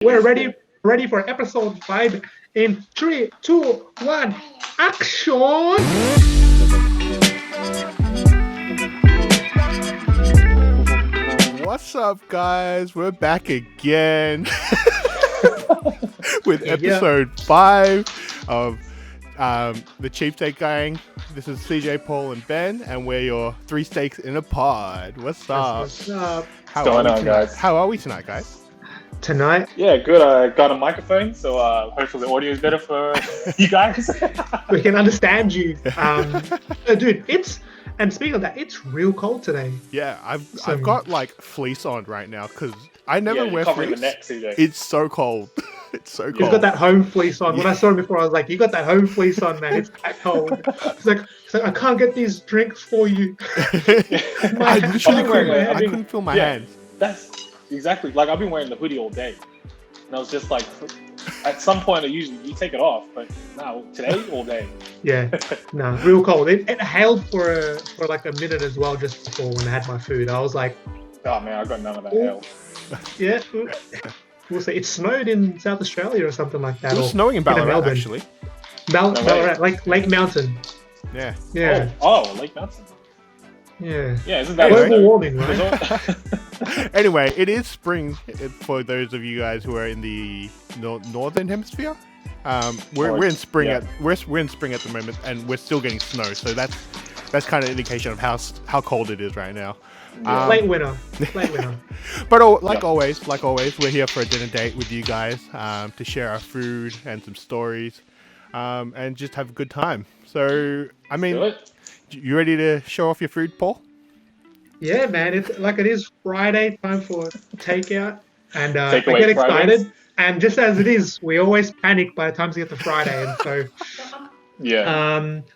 We're ready for episode 5 in 3, 2, 1, action! What's up, guys? We're back again with episode 5 of the Cheapsteaks gang. This is CJ, Paul, and Ben, and we're your 3 steaks in a pod. What's up? What's up? What's going on, guys? How are we tonight, guys? Tonight? Yeah, good. I got a microphone, so hopefully the audio is better for you guys. We can understand you. Dude, and speaking of that, it's real cold today. Yeah, I've got like fleece on right now because I never wear covering fleece. the neck, CJ. It's so cold. It's so cold. You've got that home fleece on. When I saw him before, I was like, you got that home fleece on, man. It's that cold. It's like I can't get these drinks for you. I literally couldn't feel my hands. That's exactly, like I've been wearing the hoodie all day. And I was just like, at some point you take it off, but no, today, all day. Yeah, no, real cold. It hailed for like a minute as well just before when I had my food. I was like, oh man, I got none of that hail. Yeah, we'll see. It snowed in South Australia or something like that. It was snowing in Ballarat, actually. Ballarat, like Lake Mountain. Yeah. Yeah. Oh, Lake Mountain. Yeah. Yeah, isn't that global warming, right? Anyway, it is spring for those of you guys who are in the northern hemisphere. We're in spring we're in spring at the moment, and we're still getting snow. So that's kind of an indication of how cold it is right now. Late winter. But always, we're here for a dinner date with you guys to share our food and some stories, and just have a good time. So, I mean, you ready to show off your food, Paul? Yeah, man. It is Friday, time for takeout, and I Takeaway get excited. Fridays. And just as it is, we always panic by the time we get to Friday, and so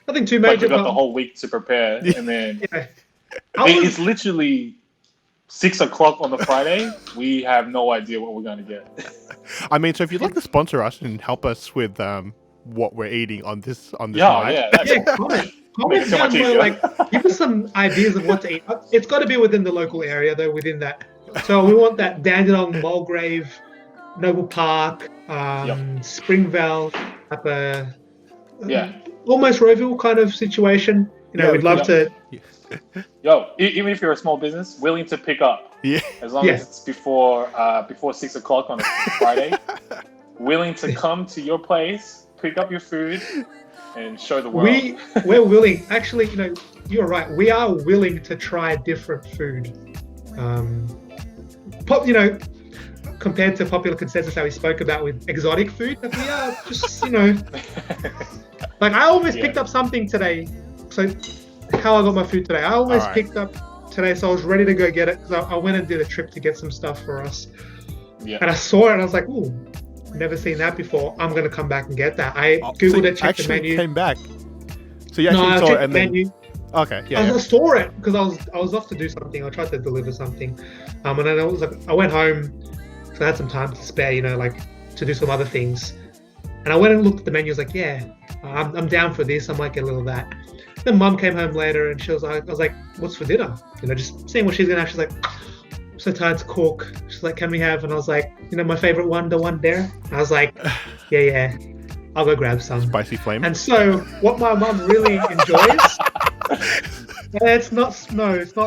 nothing too major. Like we got the whole week to prepare, and then it's literally 6 o'clock on the Friday. We have no idea what we're going to get. I mean, so if you'd like to sponsor us and help us with what we're eating on this night. Comment down below, give us some ideas of what to eat. It's got to be within the local area, though, within that. So we want that Dandenong, Mulgrave, Noble Park, Springvale, up almost Rowville kind of situation. We'd love to. Yo, even if you're a small business, willing to pick up. Yeah. As long as it's before 6 o'clock on a Friday, willing to come to your place, pick up your food, and show the world. We're willing. Actually, you're right. We are willing to try different food. Compared to popular consensus how we spoke about with exotic food, that we are just, like I almost picked up something today. So how I got my food today, I almost picked up today, so I was ready to go get it because I went and did a trip to get some stuff for us. Yeah. And I saw it and I was like, ooh, never seen that before. I'm going to come back and get that. I Googled it, checked the menu. Came back. So you actually saw it and then... menu. Okay, I saw it because I was off to do something. I tried to deliver something. And then I went home, so I had some time to spare, to do some other things. And I went and looked at the menu. I was like, yeah, I'm down for this. I might get a little of that. Then Mum came home later and I was like, what's for dinner? Just seeing what she's going to have. She's like, I'm so tired to cook. She's like, can we have? And I was like, my favorite one, the one there. And I was like, yeah, I'll go grab some. Spicy flame. And so what my mum really enjoys, it's not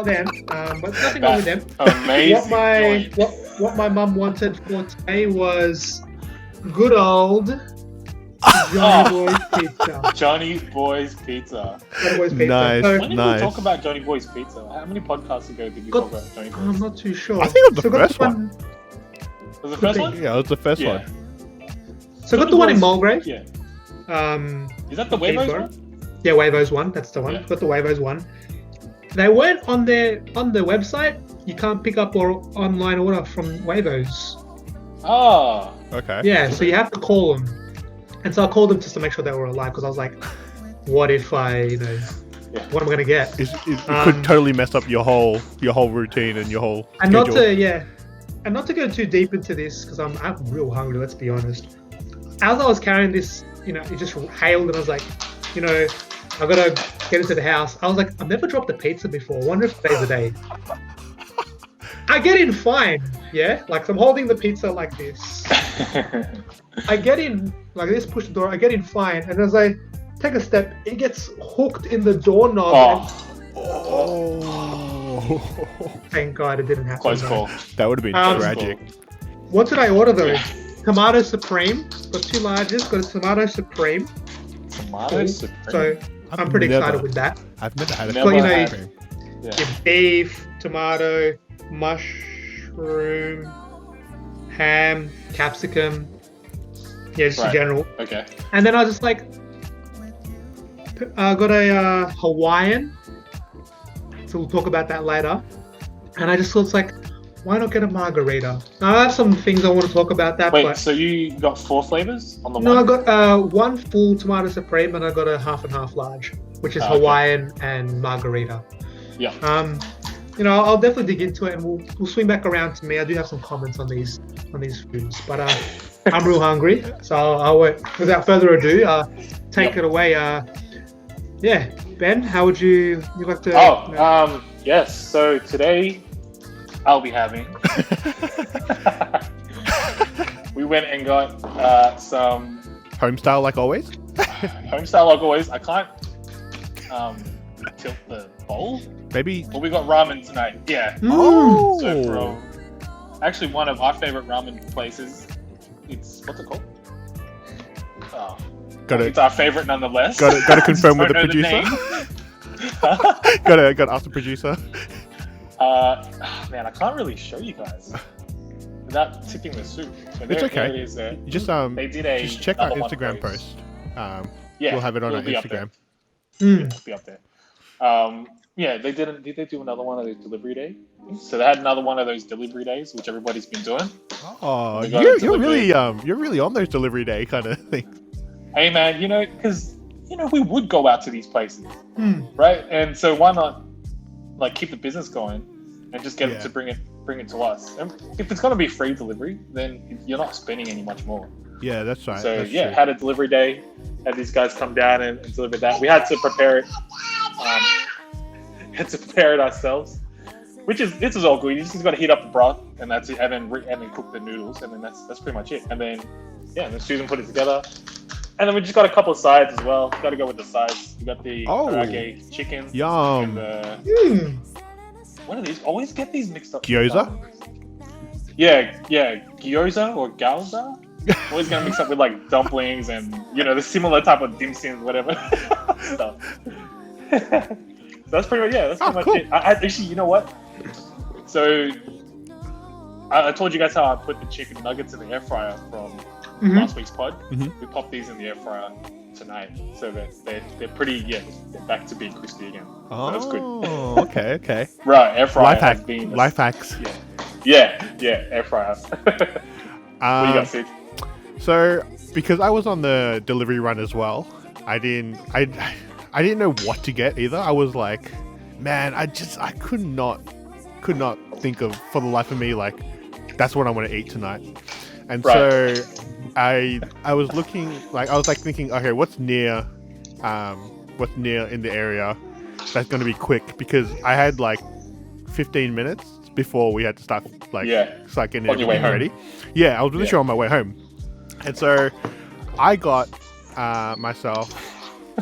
them, but nothing wrong with them. Amazing. What my mum wanted for today was good old Johnny Boy's Pizza. Johnny Boy's Pizza. Nice. So, when did we talk about Johnny Boy's Pizza? How many podcasts ago did we talk about Johnny Boy's? I'm not too sure. I think it was the first one. Was it the first one? Yeah, it was the first one. So I got the one in Mulgrave. Yeah. Is that the Wavo's one? Yeah, Wavo's one. That's the one. Yeah. Got the Wavo's one. They weren't on their website. You can't pick up or online order from Wavo's. Oh. Okay. Yeah, so you have to call them. And so I called them just to make sure they were alive because I was like, what if what am I going to get? It could totally mess up your whole routine and your whole schedule. And not to go too deep into this because I'm real hungry, let's be honest. As I was carrying this, it just hailed and I was like, I got to get into the house. I was like, I've never dropped a pizza before. I wonder if today's the day. I get in fine, yeah? Like, I'm holding the pizza like this. I get in, like this, push the door, I get in fine, and as I take a step, it gets hooked in the doorknob. Oh. Thank God it didn't happen. Close call. That would have been tragic. What did I order though? Tomato Supreme. Got 2 larges, got a Tomato Supreme. Tomato Supreme? So I'm pretty excited with that. I've never had a Never Supreme. Your beef, tomato, mushroom, ham, capsicum. Yeah, just in general. Okay. And then I was just like, got a Hawaiian. So we'll talk about that later. And I just thought, it's like, why not get a margarita? Now I have some things I want to talk about that. Wait, but so you got 4 flavors on the one? No, I got 1 full tomato supreme and I got a half and half large, which is Hawaiian and margarita. Yeah. You know, I'll definitely dig into it, and we'll swing back around to me. I do have some comments on these foods, but I'm real hungry, so I'll without further ado, take it away. Yeah, Ben, how would you like to? Yes. So today, I'll be having. We went and got some home style, like always. Home style, like always. I can't tilt the bowl. Maybe. Well, we got ramen tonight. Yeah. Oh. So from actually one of our favorite ramen places. It's what's it called? Oh. It's our favorite nonetheless. Got to confirm with the producer. got to ask the producer. Man, I can't really show you guys without tipping the soup. So it's okay. It is there. You just they did just check our Instagram post. We'll have it on our Instagram. It'll be up there. Yeah, they did. Did they do another one of those delivery days? So they had another one of those delivery days, which everybody's been doing. Oh, you're really on those delivery day kind of things. Hey man, because we would go out to these places, right? And so why not like keep the business going and just get them to bring it to us? And if it's gonna be free delivery, then you're not spending any much more. Yeah, that's right. So that's true. True. Had a delivery day, had these guys come down and deliver that. We had to prepare it. Ourselves, this is all good. You just got to heat up the broth, and that's it, and then cook the noodles, and then that's pretty much it. And then then Susan put it together, and then we just got a couple of sides as well. Got to go with the sides. We got the karage chicken. Yum. And what are these? Always get these mixed up. Gyoza. Yeah, gyoza or galza. Always gonna mix up with like dumplings and the similar type of dim sum, whatever stuff. So that's pretty much That's pretty much cool. it. I actually, you know what? So I told you guys how I put the chicken nuggets in the air fryer from last week's pod. Mm-hmm. We popped these in the air fryer tonight, so that they're pretty. They're back to being crispy again. Oh, so that's good. Okay. Right, air fryer. Life hacks. Yeah, air fryer. What do you got, Sid? So because I was on the delivery run as well, I didn't know what to get either. I was like, man, I could not think of for the life of me like that's what I want to eat tonight. And so I was looking thinking, okay, what's near in the area that's going to be quick, because I had like 15 minutes before we had to start getting everything ready. Yeah, I was literally on my way home. And so I got myself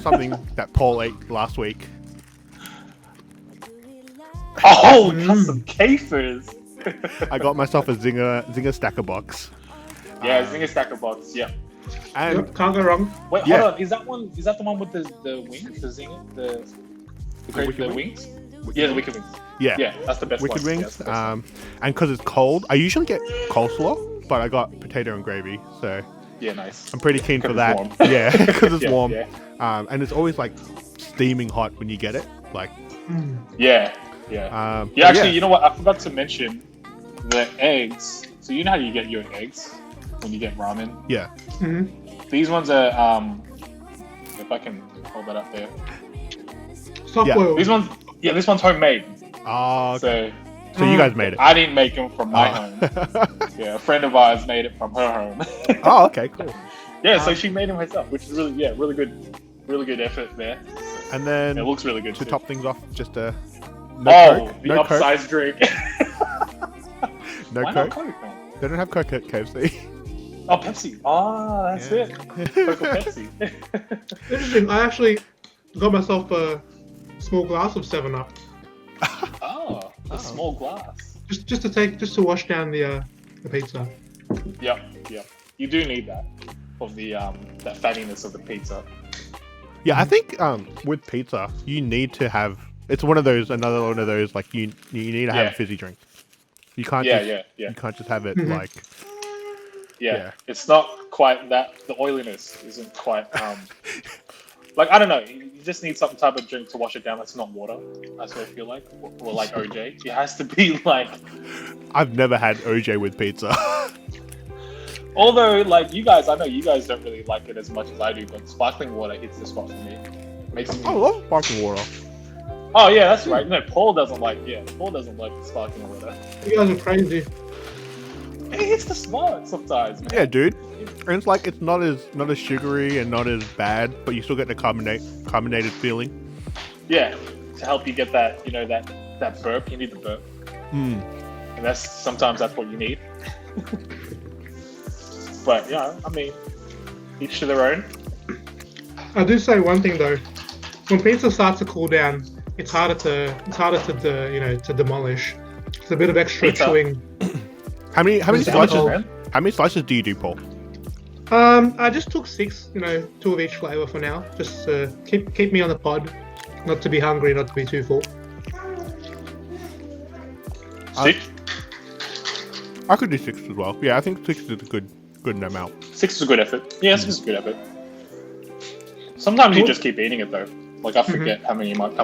something that Paul ate last week. Oh, custom kafers. I got myself a Zinger stacker box. Yeah, Zinger stacker box. Yeah. And can't go wrong. Wait, hold on. Is that the one with the wings? The Zinger, the wings? Yeah, the wicked wings. Yeah, that's the best wicked one. wings. And because it's cold, I usually get coleslaw, but I got potato and gravy. So yeah, nice. I'm pretty keen for that. Warm. Yeah, because it's warm. Yeah. And it's always like steaming hot when you get it. Like. Yeah. Actually, you know what? I forgot to mention the eggs. So you know how you get your eggs when you get ramen? Yeah. Mm-hmm. These ones are if I can hold that up there. This one's homemade. Oh, okay. So you guys made it. I didn't make them from my home. Yeah, a friend of ours made it from her home. Oh, okay, cool. Yeah, so she made them herself, which is really good effort there. And then it looks really good to too. top things off, just Coke. The No upsized Coke. drink. No Why Coke. not Coke, man? They don't have Coke at KFC. Oh, Pepsi. Oh, that's Yeah. it. Coke or Pepsi. Interesting. I actually got myself a small glass of 7 Up, Oh, a small glass. just to wash down the pizza. Yep. You do need that for the that fattiness of the pizza. Yeah, I think with pizza, you need to have. It's another one of those like you need to have a fizzy drink. You can't. Yeah. You can't just have it Mhm. like. Yeah. It's not quite that. The oiliness isn't quite. Like I don't know. You just need some type of drink to wash it down. That's not water. That's what I feel like. Or like OJ. It has to be like. I've never had OJ with pizza. Although, like you guys, I know you guys don't really like it as much as I do, but sparkling water hits the spot for me. Makes me. I love sparkling water. Oh yeah, that's right. No, Paul doesn't like sparkling water. You guys are crazy. It hits the spot sometimes, man. Yeah, dude. And it's like it's not as sugary and not as bad, but you still get the carbonated feeling. Yeah, to help you get that, that burp. You need the burp, Mm. and sometimes that's what you need. But yeah, I mean, each to their own. I do say one thing though. When pizza starts to cool down, it's harder to demolish. It's a bit of extra Pizza? chewing. How many Is that slices? all? man? How many slices do you do, Paul? I just took 6, 2 of each flavor for now, just to keep me on the pod, not to be hungry, not to be too full. Six? I could do 6 as well. Yeah, I think 6 is a good amount. 6 is a good effort. Yeah, 6 is a good effort. Sometimes you just keep eating it though. Like I forget how many you've got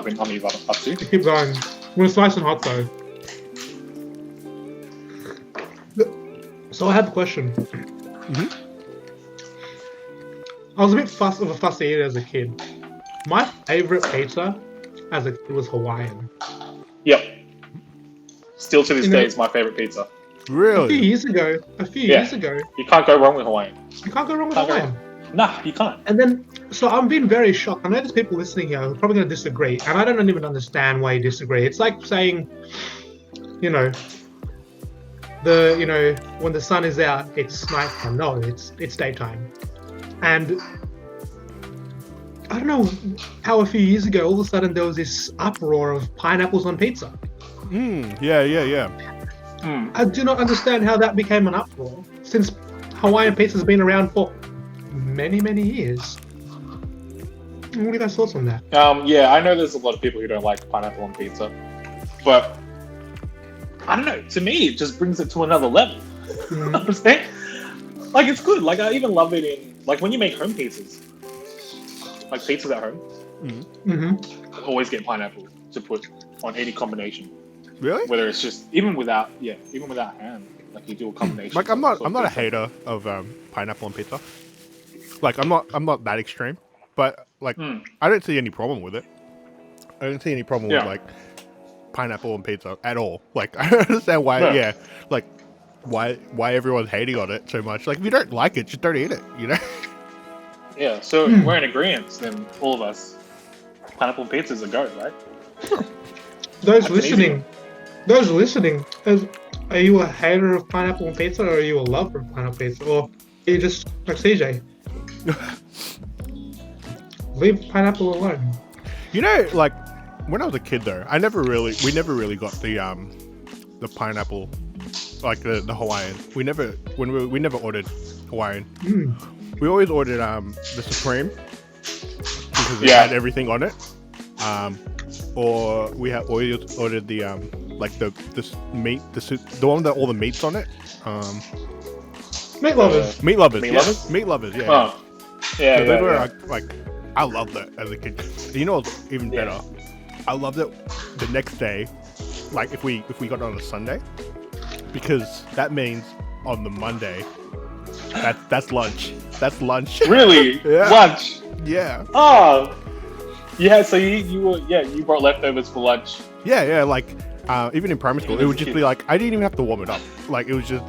up to. Keep going. When it's nice and hot though. So I have a question. I was a bit of a fussy eater as a kid. My favorite pizza as a kid was Hawaiian. Yep. Still to this You know- day, it's my favorite pizza. A few Really? years ago, You can't go wrong with Hawaiian. you can't go wrong with Can't go Hawaiian. Nah, you can't. And then, so I'm being very shocked. I know there's people listening here who are probably going to disagree, and I don't even understand why you disagree. It's like saying, when the sun is out, it's nighttime. No, it's daytime. And I don't know how a few years ago, all of a sudden there was this uproar of pineapples on pizza. Yeah. I do not understand how that became an uproar, since Hawaiian pizza's been around for many, many years. What are you guys' thoughts on that? Yeah, I know there's a lot of people who don't like pineapple on pizza, but I don't know. To me, it just brings it to another level. You know what I'm saying? Like it's good. Like I even love it in when you make home pizzas, like pizzas at home. Mm-hmm. Always get pineapple to put on any combination. Really? Whether it's just even without ham, like you do a combination. Like I'm not a hater of pineapple on pizza. Like I'm not that extreme, but like I don't see any problem with it. I don't see any problem with like pineapple on pizza at all. Like I don't understand why. Yeah, like why everyone's hating on it so much. Like if you don't like it, just don't eat it. Yeah. So we're in agreement. Then all of us, pineapple on pizza is a go, right? Those That's listening, are you a hater of pineapple on pizza, or are you a lover of pineapple pizza, or are you just like CJ? Leave pineapple alone. Like when I was a kid though, we never really got the pineapple, like the Hawaiian. We never ordered Hawaiian. We always ordered the Supreme because it had everything on it. Or we always ordered the the meat, the one with all the meats on it. Meat lovers. Meat lovers. Meat Yeah. lovers? Meat lovers. Yeah. Oh. Yeah. So they were yeah. like I loved it as a kid. You know what's even better? I loved it the next day, like if we got it on a Sunday, because that means on the Monday, that's lunch. That's lunch. Really? Yeah. Lunch? Yeah. Oh. Yeah, so you brought leftovers for lunch. Yeah, like even in primary school, it would just be like I didn't even have to warm it up. Like it was just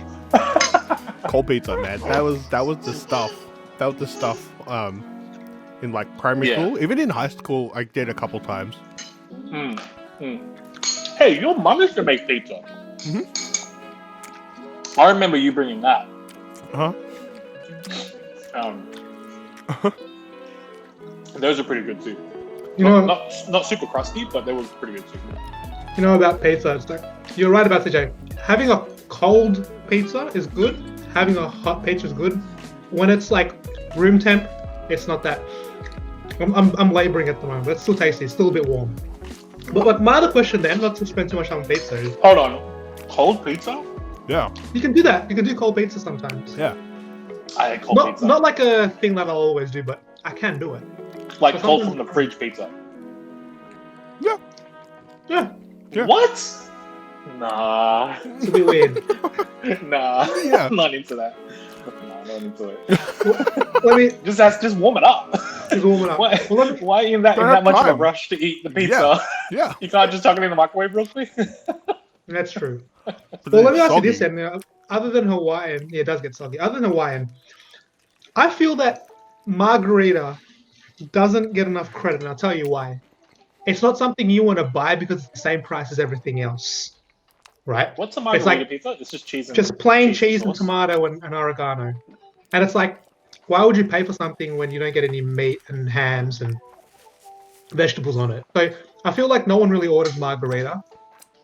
cold pizza, man. That was the stuff. That was the stuff. In like primary school, even in high school, I did a couple times. Hey, your mom used to make pizza. I remember you bringing that. Huh? Those are pretty good too. You know, Not super crusty, but they were pretty good too. you know about pizza. It's like you're right about CJ. Having a cold pizza is good. Having a hot pizza is good. When it's like room temp, it's not that. I'm laboring at the moment, but it's still tasty. It's still a bit warm. But like my other question then, not to spend too much time on pizza, is Hold on, cold pizza? Yeah. you can do that. You can do cold pizza sometimes. Yeah. I hate cold pizza. Not like a thing that I'll always do, but I can do it. Like but cold sometimes- from the fridge pizza. Yeah. Yeah, Yeah. What? Nah. it's a bit weird. Nah. Yeah. I'm not into that. Nah, not into it. Let me Just warm it up. just warm it up. Why, Well, let me, why are you in that Don't have much of a time. rush to eat the pizza? Yeah. You can't just chuck it in the microwave real quick? that's true. But Well, then let me it's ask you this soggy. then. Other than Hawaiian, yeah, it does get soggy. Other than Hawaiian, I feel that margarita doesn't get enough credit, and I'll tell you why. It's not something you want to buy because it's the same price as everything else, right? What's a margarita like- pizza? It's just cheese and Just plain cheese and sauce. tomato and oregano. And it's like, why would you pay for something when you don't get any meat and hams and vegetables on it? So I feel like no one really orders margarita.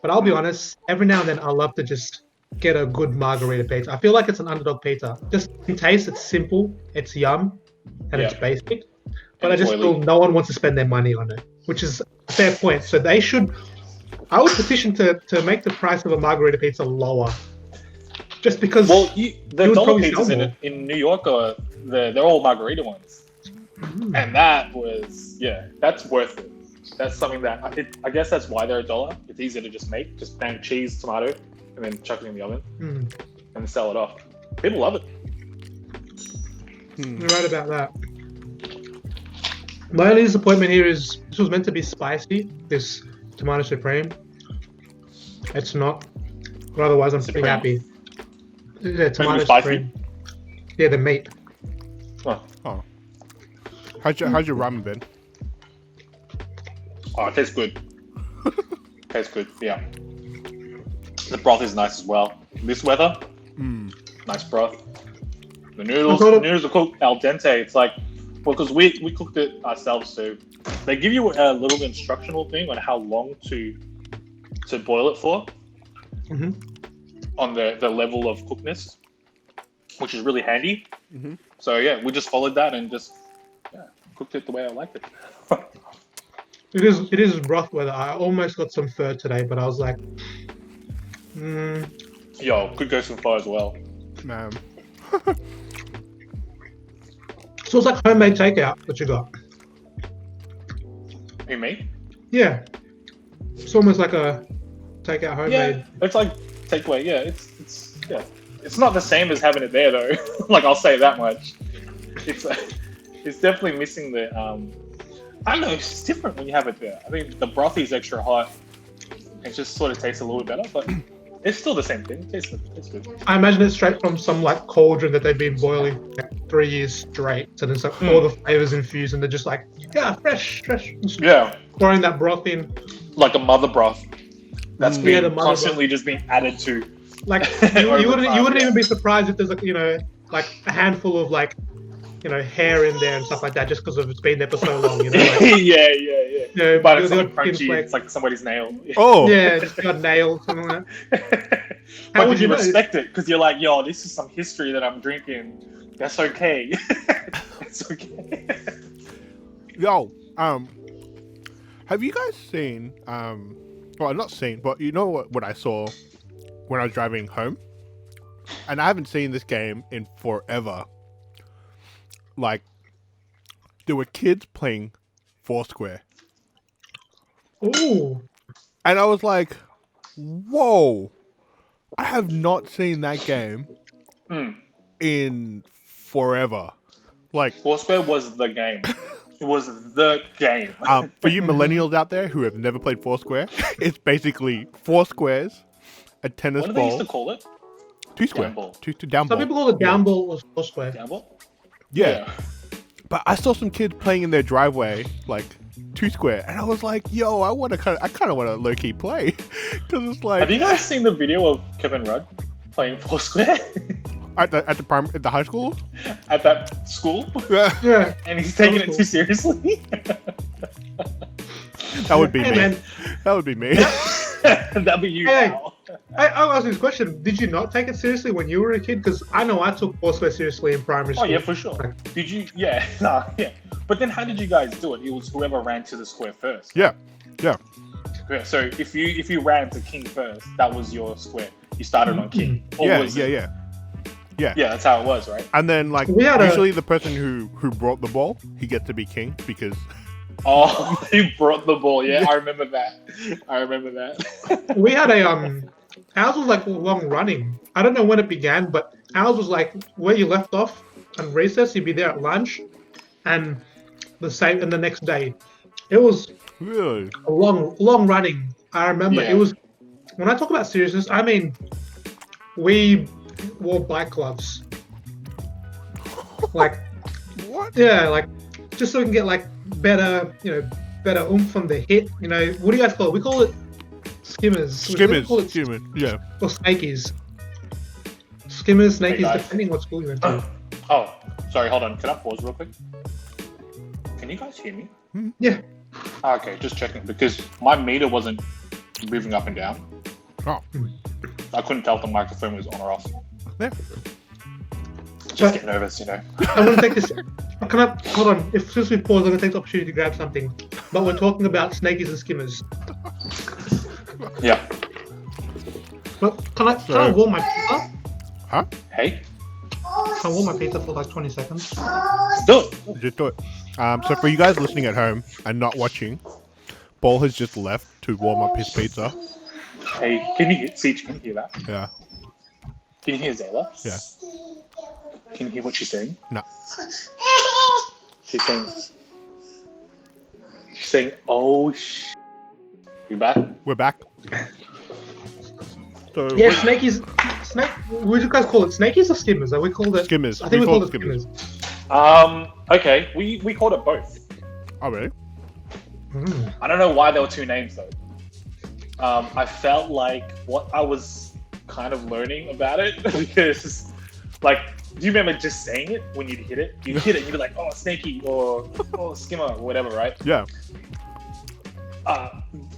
But I'll be honest, every now and then I love to just get a good margarita pizza. I feel like it's an underdog pizza. Just in taste, it's simple, it's yum, and it's Yeah. basic. But And I just oily. feel no one wants to spend their money on it, which is a fair point. So they should. I would petition to make the price of a margarita pizza lower, just because. Well, the You would dollar probably pizzas sell in, more. in New York are they're all margarita ones, and that was that's worth it. That's something that I guess that's why they're $1. It's easier to just make, just bang cheese, tomato, and then chuck it in the oven and sell it off. People love it. You're right about that. My only disappointment here is this was meant to be spicy, this tomato supreme. It's not. But otherwise, I'm pretty Supreme. happy. Yeah, tomato spicy? supreme. Yeah, the meat. Oh. How's your ramen been? Oh, it tastes good. Tastes good, yeah. The broth is nice as well. This weather, nice broth. The noodles are cooked al dente. It's like, well, because we cooked it ourselves, so they give you a little instructional thing on how long to boil it for, on the level of cookness, which is really handy. So yeah, we just followed that and just cooked it the way I liked it. It is rough weather. I almost got some fur today, but I was like, Yo, could go some far as well. Man. So it's like homemade takeout that you got. You mean? Yeah. It's almost like a takeout homemade. Yeah, it's like takeaway. Yeah, it's not the same as having it there though. Like I'll say that much. It's definitely missing the I don't know. It's just different when you have it there. I think the broth is extra hot. It just sort of tastes a little bit better, but it's still the same thing. It tastes good. I imagine it's straight from some like cauldron that they've been boiling for 3 years straight. So there's like all the flavors infused, and they're just like, yeah, fresh. Just Yeah, throwing that broth in. like a mother broth. That's Yeah, the been mother constantly just being added to. Like Over you wouldn't time, even be surprised if there's like like a handful of like hair in there and stuff like that just because it's been there for so long. Like, yeah. But it's the like odd crunchy. skin flake. It's like somebody's nail. Oh. Yeah, just got nailed, something like that. How But would you you know? respect it because you're like, yo, this is some history that I'm drinking. That's okay. It's okay. Yo, have you guys seen, well, not seen, but you know what I saw when I was driving home? And I haven't seen this game in forever. Like, there were kids playing Foursquare. Ooh, And I was like, whoa, I have not seen that game in forever. Like, Foursquare was the game. It was the game. for you millennials out there who have never played Foursquare, it's basically 4 squares, a tennis What do they used ball, to call it? 2 square, Down ball. two down some ball. people call it down ball or Foursquare. Gamble? Yeah. But I saw some kids playing in their driveway, like 2 square, and I was like, "Yo, I kind of want to low key play," because it's like, Have you guys seen the video of Kevin Rudd playing Foursquare? At the high school? at that school, Yeah. and he's taking it Cool. too seriously. That would be Hey, me. man. That would be me. That'd be you Hey. now. I'll ask you this question. Did you not take it seriously when you were a kid? Because I know I took Foursquare seriously in primary Oh school. yeah, for sure. Did you? Yeah, nah, yeah. But then how did you guys do it? It was whoever ran to the square first. Yeah. Yeah. So if you ran to king first, that was your square. You started on king. Or Yeah, was it- yeah. Yeah. Yeah, that's how it was, right? And then like We had usually the person who brought the ball, he gets to be king because Oh, you brought the ball. Yeah, I remember that. I remember that. We had a ours was like long running. I don't know when it began, but ours was like where you left off on recess, you'd be there at lunch, and the next day. It was really a long running. I remember Yeah. it was. When I talk about seriousness, I mean we wore bike gloves. Like what? yeah, like just so we can get like better oomph on the hit. You know, what do you guys call it? We call it skimmers. We call it Skimmers. Yeah. or snakies. Skimmers, snakies, guys. depending what school you went to. Oh, sorry. Hold on. Can I pause real quick? Can you guys hear me? Yeah. Okay, just checking because my meter wasn't moving up and down. Oh. I couldn't tell if the microphone was on or off. Yeah. Just get nervous, you know. I want to take this. Can I hold on? If since we pause, I'm gonna take the opportunity to grab something. But we're talking about snakies and skimmers. Yeah. But can I warm my pizza? Huh? Hey, Can I warm my pizza for like 20 seconds? do it. Just do it. So for you guys listening at home and not watching, Paul has just left to warm up his pizza. Hey, can you hear that? Yeah. Can you hear Zayla? Yeah. Can you hear what she's saying? No. She's saying, oh You back? We're back. So Yeah, snakies. Would you guys call it snakies or skimmers? We called it Skimmers. I think we call called it skimmers. Okay, we called it both. Oh really? I don't know why there were two names though. I felt like what I was kind of learning about it because, like, do you remember just saying it when you'd hit it? You'd hit it, and you'd be like, "Oh, snaky," or "Oh, skimmer," or whatever, right? Yeah.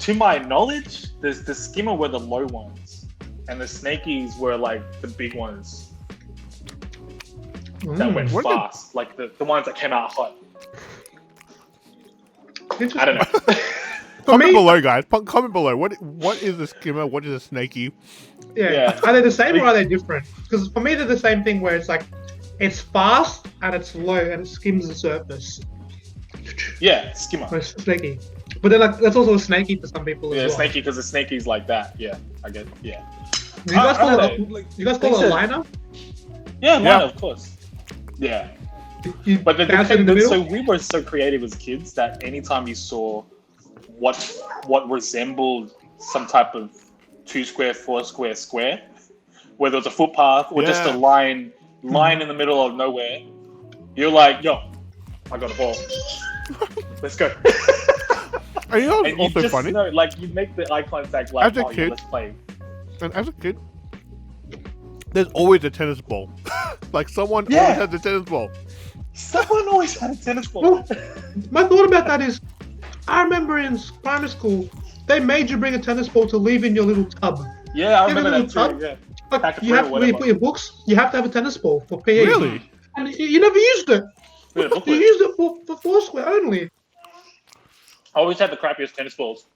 To my knowledge, the skimmer were the low ones, and the snakies were like the big ones that went What fast, like the ones that came out hot. Interesting. I don't know. Comment below, guys. Comment below. What is a skimmer? What is a snaky? Yeah. Are they the same or are they different? Because for me, they're the same thing where it's like, it's fast and it's low and it skims the surface. Yeah, skimmer. Or it's snaky. But then like that's also a snaky for some people Yeah, as well. snaky because the snaky's like that. Yeah, I get. Yeah. Do you guys I call don't it? know. You guys call it a liner? Yeah, Yeah. line, of course. Yeah. You But the bounce it in the thing, middle? so we were so creative as kids that anytime you saw what resembled some type of 2 square, 4 square square, whether it's a footpath or just a Yeah. line in the middle of nowhere, you're like, yo, I got a ball. Let's go. And you know And what's you also just funny? know, like, you make the eye contact like, As a oh, yeah, kid- let's play. And as a kid, there's always a tennis ball. Like someone Yeah. always has a tennis ball. Someone always had a tennis ball. Well, my thought about that is, I remember in primary school, they made you bring a tennis ball to leave in your little tub. Yeah, I Yeah, remember little that tub. too. Yeah. Like, Pack of you have fruit or where you whatever. put your books, you have to have a tennis ball for PE. Really? And you never used it. Yeah, You booklet. used it for Foursquare only. I always had the crappiest tennis balls.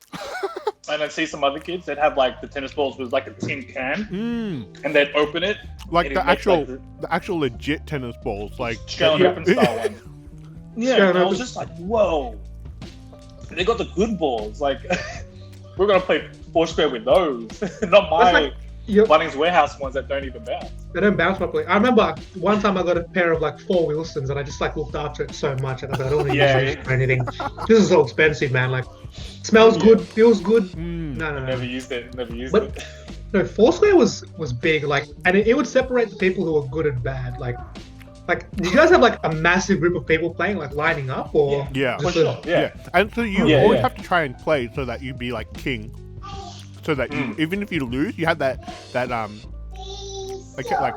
And I'd see some other kids that have like the tennis balls with like a tin can, and they'd open it. Like and the it'd make, actual, like, the actual legit tennis balls. Like Australian Open style one. Yeah, Australian and I was Open. just like, whoa. They got the good balls. Like, we're gonna play Foursquare with those, not my That's like, you Bunnings Warehouse ones that don't even bounce. they don't bounce properly. I remember one time I got a pair of like 4 Wilsons and I just like looked after it so much and I thought I don't want to Yeah, use it or anything. This is so expensive, man. Like, smells good, feels good. No. Never used it. Never used But- it. No, Foursquare was big, like, and it would separate the people who were good and bad. Like, did you guys have like a massive group of people playing, like lining up, or Yeah. For just sure. Yeah. And so you Yeah, always yeah. have to try and play so that you be like king. So that you, even if you lose, you have that like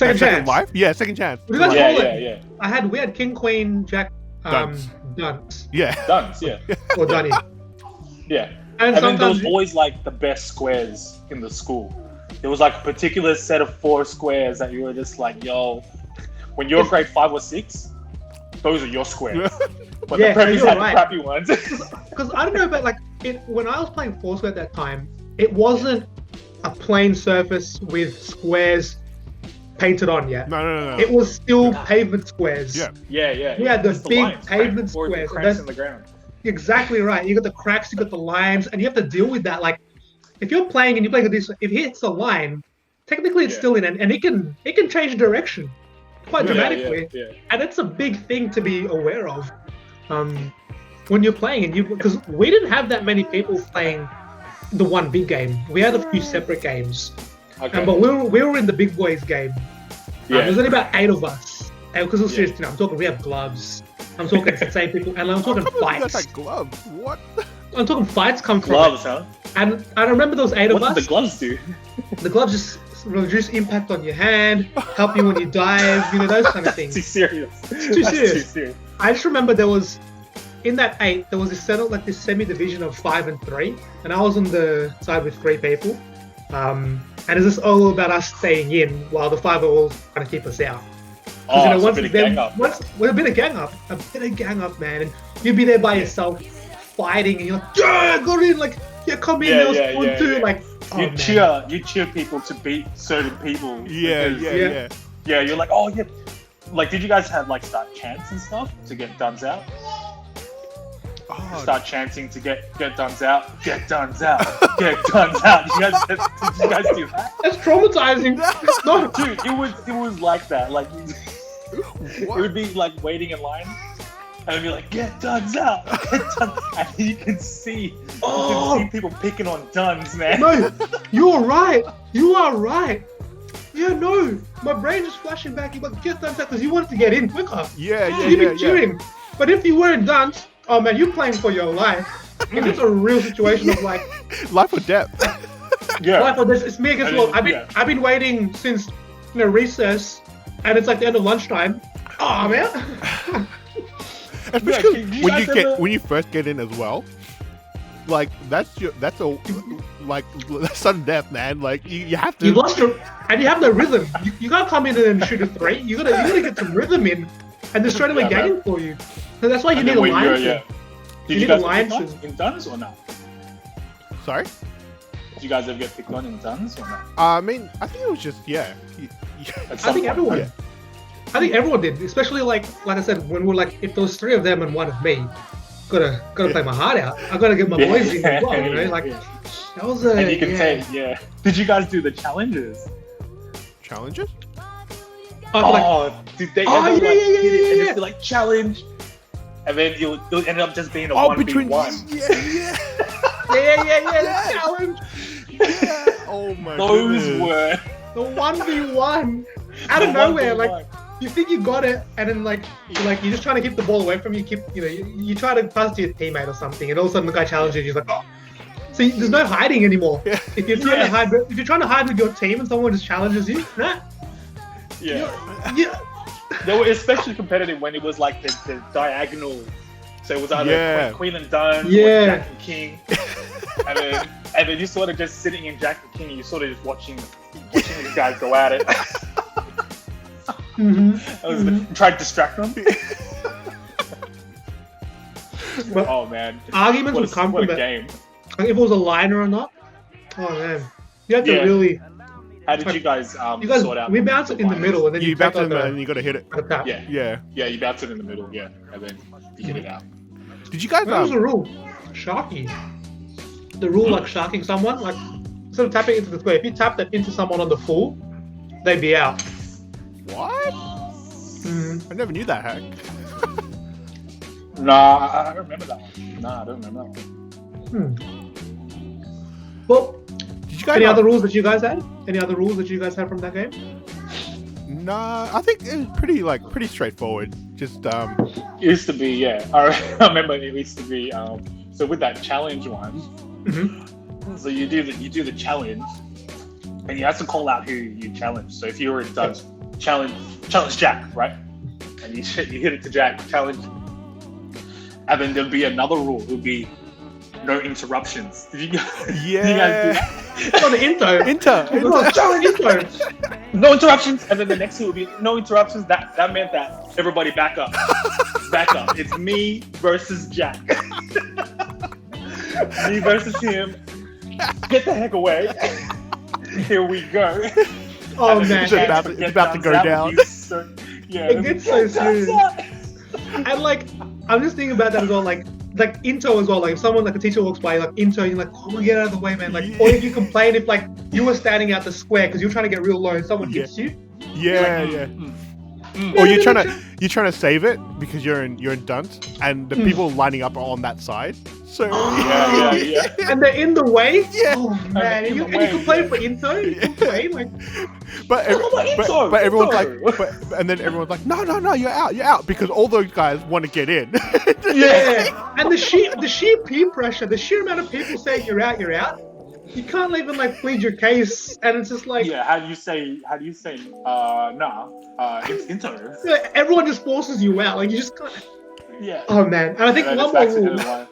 Second chance. life? Yeah, second chance. What did I Yeah, call yeah, it? yeah. We had king, queen, jack, Dunce. dunce, Yeah. Dunce, yeah. or dunny. Yeah. And And then there was sometimes always like the best squares in the school. There was like a particular set of 4 squares that you were just like, yo, when you're grade 5 or 6, those are your squares. But Yeah, the preppies you're had right. the crappy ones. because I don't know, but like when I was playing Foursquare at that time, it wasn't a plain surface with squares painted on yet. No. It was still pavement squares. Yeah. yeah. We had the It's big lines, pavement or the squares. cracks in the ground. Exactly right. You got the cracks, you got the lines, and you have to deal with that. Like, if you're playing and you play with this, if it hits a line, technically it's still in, and it can change direction quite dramatically. Yeah. And it's a big thing to be aware of when you're playing, and because we didn't have that many people playing the one big game. We had a few separate games, Okay. but we were in the big boys game. Yeah. There's only about 8 of us, and because of seriously, I'm talking. We have gloves. I'm talking it's the same people, and I'm talking How come you guys fights. had gloves? What? I'm talking fights come from Gloves, it. huh? And I remember those 8 of What us. did the gloves do? The gloves just reduce impact on your hand, help you when you dive, those kind of Too things. serious. Too That's serious. Too serious. I just remember there was, in that 8, there was this semi-division of 5 and 3, and I was on the side with 3 people. And it's just all about us staying in while the 5 are all trying to keep us out. Oh, Because so a bit of gang up. A bit of gang up, man, and you'd be there by yourself fighting, and you're like, yeah, got in, like, yeah, come in, there was fun too, like, oh, You cheer people to beat certain people. Yeah. because- Yeah, you're like, oh yeah. Like, did you guys have like start chants and stuff to get Dunce out? Oh, Start chanting to get Dunce out, get Dunce out, get Dunce out. Did you guys do that? That's traumatizing. No, Dude, it was like that. Like, it what? would be like waiting in line, and it'd be like, get Dunce out, get Dunce, and you can see people picking on Dunce, man. no, you're right. You are right. Yeah, no, my brain just flashing back. You got get Dunce out because you wanted to get in quicker. You'd be cheering. But if you weren't Dunce, oh man, you're playing for your life. If it's a real situation of like Life or death. Yeah. life or this, it's me against the world. Yeah. I've been waiting since recess, and it's like the end of lunchtime. Oh man. Especially did you when guys you get ever- when you first get in as well. Like that's like sudden death, man. Like you have to. You lost your, and you have no rhythm. You can't come in and shoot a 3. You gotta get some rhythm in, and they're straight away Yeah, man. gagging for you. So that's why you And need then a when line. you're- shoot. yeah. Did You you need a guys line get picked shoot. on in Dunce or not? Sorry. Did you guys ever get picked on in Dunce or not? I mean, I think it was just At I some think point? everyone. Yeah. I think everyone did, especially like I said, when we're like, if those 3 of them and 1 of me, gotta play my heart out. I gotta get my boys in as well. Like that was a. And you can yeah. say, yeah. Did you guys do the challenges? challenges. Did they Oh, ever yeah, like yeah, hit it yeah, and yeah. just be like challenge? And then it'll end up just being a Oh, 1v1. between yeah. Yeah. Challenge. yeah. Oh my Those goodness. were The 1v1 out of nowhere, like you think you got it, and then you're just trying to keep the ball away from you. You try to pass to your teammate or something, and all of a sudden the guy challenges you. He's like, oh. So there's no hiding anymore. Yeah. If you're trying to hide with your team and someone just challenges you, yeah. They were especially competitive when it was like the diagonal. So it was either Queen and Dunce or Jack and King. and then you sort of just sitting in Jack and King, you're sort of just watching these guys go at it. I was trying to distract them. But oh man. arguments would come what from a it. game. Like, if it was a liner or not. Oh man, you have to really. How did you guys sort out? We bounce it in the middle, and then You bounce it in like and you gotta hit it. a tap. Yeah, you bounce it in the middle, and then you hit it out. Did you guys? That was a rule. Sharky. The rule like sharking someone, like instead of tapping into the square, if you tap that into someone on the full, they'd be out. What? I never knew that hack. Nah, I don't remember that one. Nah, I don't remember that one. Well, Did you guys? any other rules that you guys had? Any other rules that you guys had from that game? Nah, I think it was pretty straightforward. Just It used to be, yeah. I remember it used to be. So with that challenge one, so you do the challenge, and you have to call out who you challenge. So if you were in Dunce, challenge Jack, right? And you hit it to Jack, challenge. And then there'll be another rule. It'll be no interruptions. Did you guys, Yeah. did you guys do that? It's on the Inter. Inter. Challenge Inter. No interruptions. And then the next two will be no interruptions. That meant that everybody back up. Back up. It's me versus Jack. Me versus him. Get the heck away. Here we go. Oh man, It's about to go down. It gets so serious. And like, I'm just thinking about that as well. Like Inter as well. Like if someone like a teacher walks by, like Inter, you're like, come on, get out of the way, man. Like, or if you complain if like you were standing out the square because you're trying to get real low and someone hits you. Yeah, yeah. Or you're trying to save it because you're in Dunce and the people lining up are on that side. So yeah. And they're in the way. Yeah. Oh man, and you complain for Inter. You complain like. But everyone's like, and then everyone's like, no, you're out because all those guys want to get in. Yeah, and the sheer peer pressure, the sheer amount of people saying you're out. You can't even like plead your case, and it's just like how do you say it's Inter. Everyone just forces you out. Like you just can't. Yeah. Oh man, and I think one more rule. One.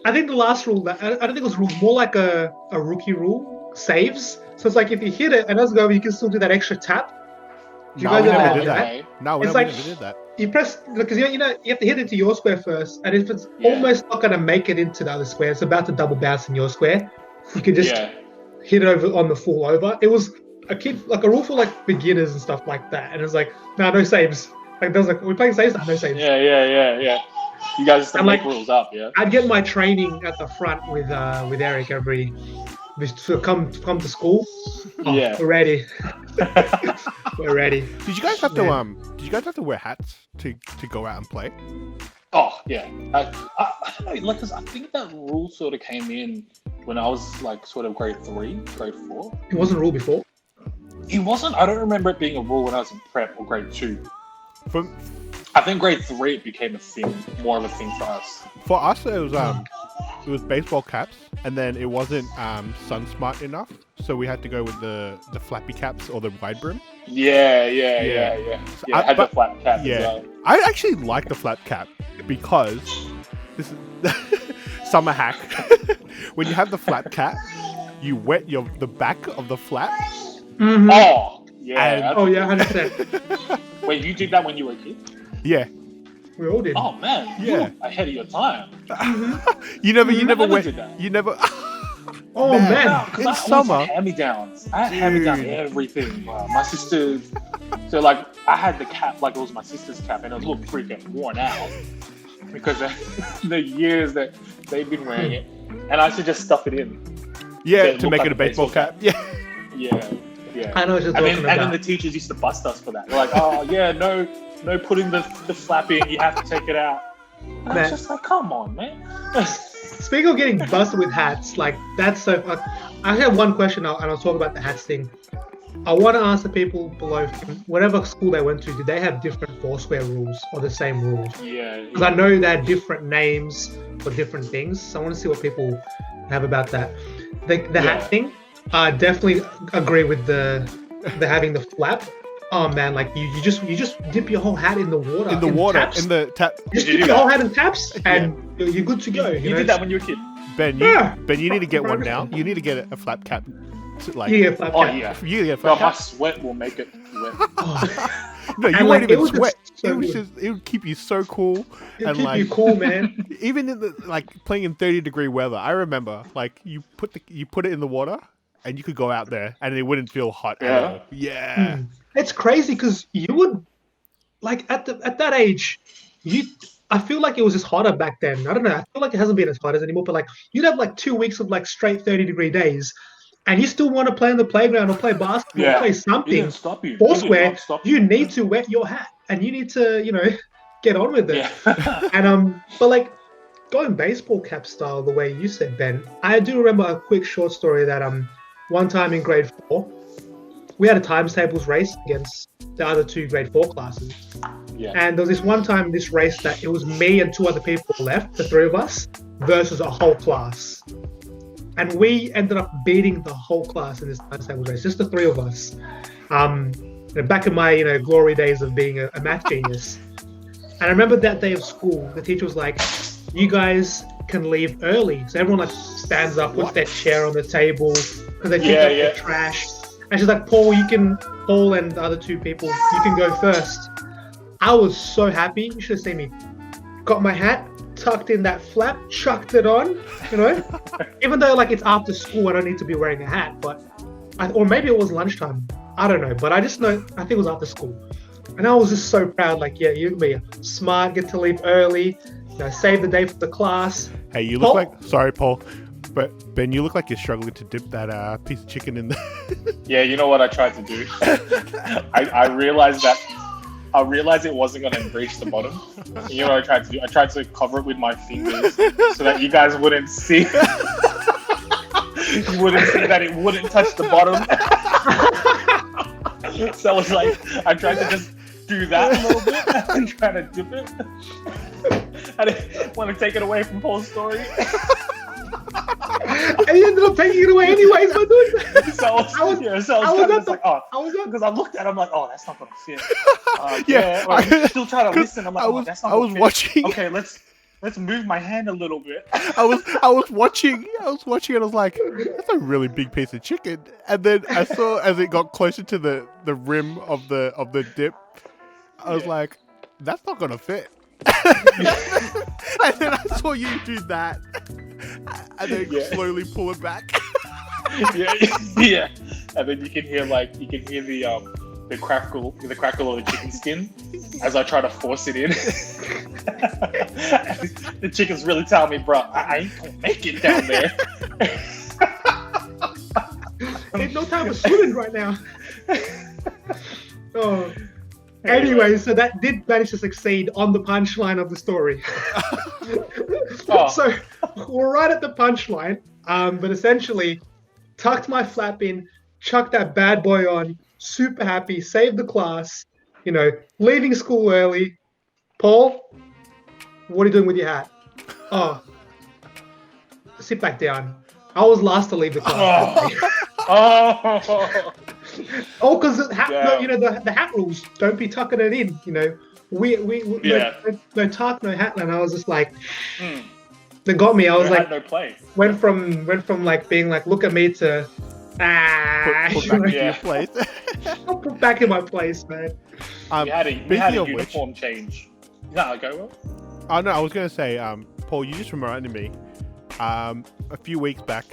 I think the last rule that I don't think it was a rule, more like a rookie rule, saves. So it's like if you hit it and it doesn't go, you can still do that extra tap. No, we never did that. No, we never did that. You press because you have to hit it to your square first, and if it's almost not going to make it into the other square, it's about to double bounce in your square. You can just hit it over on the full over. It was a rule for like beginners and stuff like that, and it's like no saves. Like there's like we're playing saves, no saves. Yeah. You guys just make rules up, yeah. I'd get my training at the front with Eric every to come to school. Oh, yeah, we're ready. We're ready. Did you guys have to Did you guys have to wear hats to go out and play? Oh yeah. I don't know, like, 'cause I think that rule sort of came in when I was like sort of grade 3, grade 4. It wasn't a rule before. It wasn't. I don't remember it being a rule when I was in prep or grade 2. I think grade 3 it became a thing, more of a thing for us. For us, it was baseball caps, and then it wasn't sun smart enough, so we had to go with the flappy caps or the wide brim. Yeah. So I had the flat cap as well. I actually like the flat cap because this is summer hack. When you have the flat cap, you wet the back of the flap. Mm-hmm. Oh yeah. 100%. Wait, you did that when you were a kid? Yeah. We all did. Oh man, yeah, ahead of your time. You never went. Did that. You never. Oh man, in summer, hand-me-downs. I had hand-me-down everything. My sisters. So like, I had the cap like it was my sister's cap, and it was a little freaking worn out because the years that they've been wearing it, and I should just stuff it in. Yeah, to make it a baseball cap. Yeah. I know what you're talking about. And then the teachers used to bust us for that. They're like, oh yeah, no putting the flap in, you have to take it out. And I was just like, come on, man. Speaking of getting busted with hats, like that's so. I have one question, and I'll talk about the hats thing. I want to ask the people below, whatever school they went to, did they have different foursquare rules or the same rules? Yeah. Because I know they had different names for different things, so I want to see what people have about that. The hat thing, I definitely agree with the having the flap. Oh man, like you just dip your whole hat in the water. In the tap. You just dip your whole hat in taps, and you're good to go. You did that when you were a kid. Ben, you need to get one now. You need to get a flap cap. Like, you get a flap cap. Yeah. You get a flap cap. My sweat will make it wet. No, you won't even sweat. It would keep you so cool. It'll keep you cool, man. Even in playing in 30-degree weather, I remember you put it in the water and you could go out there and it wouldn't feel hot at all. Yeah. It's crazy because you would at that age, I feel like it was just hotter back then. I don't know. I feel like it hasn't been as hot as anymore, but you'd have 2 weeks of straight 30-degree days. And you still want to play on the playground or play basketball or play something. Foursquare, you need to wet your hat and you need to, get on with it. Yeah. And but going baseball cap style the way you said, Ben, I do remember a quick short story that one time in grade 4, we had a times tables race against the other 2 grade 4 classes. Yeah. And there was this one time in this race that it was me and 2 other people left, the 3 of us, versus a whole class. and we ended up beating the whole class in this times table race, just the three of us. Back in my glory days of being a math genius. And I remember that day of school, the teacher was like, "You guys can leave early." So everyone like stands up, puts their chair on the table because they pick up their trash. And she's like, Paul and the other two people, you can go first. I was so happy. You should have seen me. Got my hat, tucked in that flap, chucked it on, Even though like it's after school, I don't need to be wearing a hat, or maybe it was lunchtime. I don't know, but I just know, I think it was after school. And I was just so proud, like, yeah, you can be smart, get to leave early, save the day for the class. Hey, you look like, sorry, Paul, but Ben, you look like you're struggling to dip that piece of chicken in there. Yeah, you know what I tried to do? I realized it wasn't going to reach the bottom. You know what I tried to do? I tried to cover it with my fingers so that you guys wouldn't see. You wouldn't see that it wouldn't touch the bottom. So I was like, I tried to just do that a little bit and try to dip it. I didn't want to take it away from Paul's story. And he ended up taking it away anyways by doing that. Because I looked at it, I'm like, oh, that's not going to fit. I'm still trying to listen. I'm like, that's not going to fit. Watching. Okay, let's move my hand a little bit. I was watching and I was like, that's a really big piece of chicken. And then I saw as it got closer to the rim of the dip, I was like, that's not gonna fit. And then I saw you do that, and then slowly pull it back. yeah. And then you can hear the crackle of the chicken skin as I try to force it in. The chicken's really telling me, bro, I ain't gonna make it down there. Ain't no time for swimming right now. Oh. Anyway, so that did manage to succeed on the punchline of the story. So we're right at the punchline, but essentially tucked my flap in, chucked that bad boy on, super happy, saved the class, leaving school early. Paul, what are you doing with your hat? Oh, sit back down. I was last to leave the class. Because the hat rules. Don't be tucking it in. No tuck, no hat. And I was just like, they got me. I was like, no play. Went from like being like, look at me to put back in your place. I'll put back in my place, man. We had a uniform change. No, go well. Oh no, I was gonna say, Paul, you just reminded me. A few weeks back,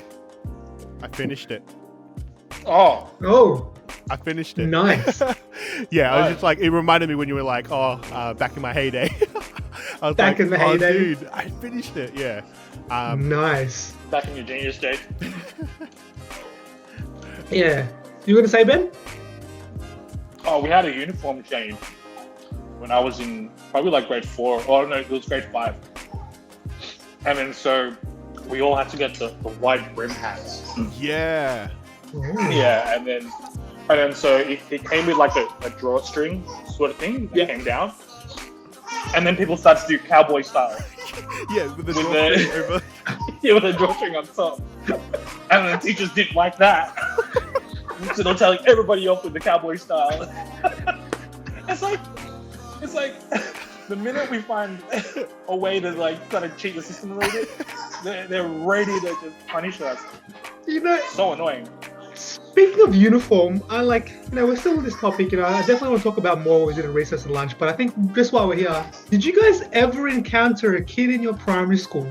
I finished it. Oh! I finished it. Nice. Yeah, I was just like, it reminded me when you were like, back in my heyday. I was back in the heyday, dude, I finished it. Yeah. Nice. Back in your genius days. Yeah. You gonna say, Ben? Oh, we had a uniform change when I was in probably like grade 4. Oh no, it was grade 5. And then so we all had to get the white brim hats. Yeah. Yeah, and then so it came with like a drawstring sort of thing that came down. And then people started to do cowboy style. Yeah, with the drawstring over. Yeah, with the drawstring on top. And the teachers didn't like that. So they're telling everybody off with the cowboy style. It's like the minute we find a way to like kind of cheat the system a little bit, they're ready to just punish us. So annoying. Speaking of uniform, I we're still on this topic, I definitely want to talk about more what we did in recess and lunch, but I think just while we're here, did you guys ever encounter a kid in your primary school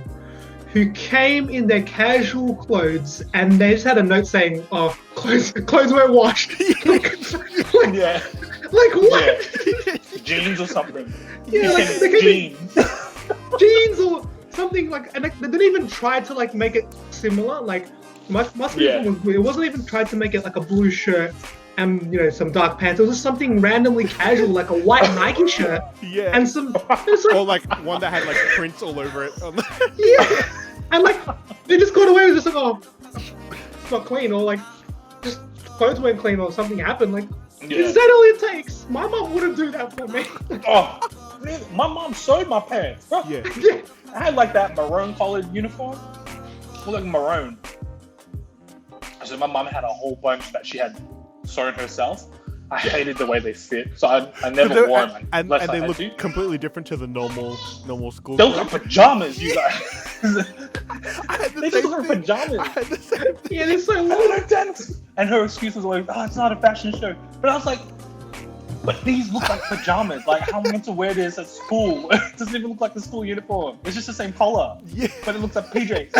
who came in their casual clothes and they just had a note saying, oh, clothes weren't washed? Yeah. Like what? Yeah. Jeans or something. Yeah, like jeans. Jeans or something and they didn't even try to make it similar. Like my uniform it wasn't even tried to make it like a blue shirt and some dark pants. It was just something randomly casual, like a white Nike shirt. Yeah. And some or like one that had like prints all over it. Yeah. And they just got away with just oh, it's not clean, or just clothes weren't clean, or something happened. Is that all it takes? My mom wouldn't do that for me. Oh, my mom sewed my pants, bro. Yeah. I had that maroon colored uniform. It was maroon. So my mum had a whole bunch that she had sewn herself. I hated the way they fit, so I never wore them. And they look completely different to the normal school. They look like pajamas, you guys. They just look like pajamas. Yeah, they're so long. And her excuse was always, "Oh, it's not a fashion show." But I was like, "But these look like pajamas. Like, how am I meant to wear this at school? It doesn't even look like the school uniform. It's just the same color, but it looks like PJs."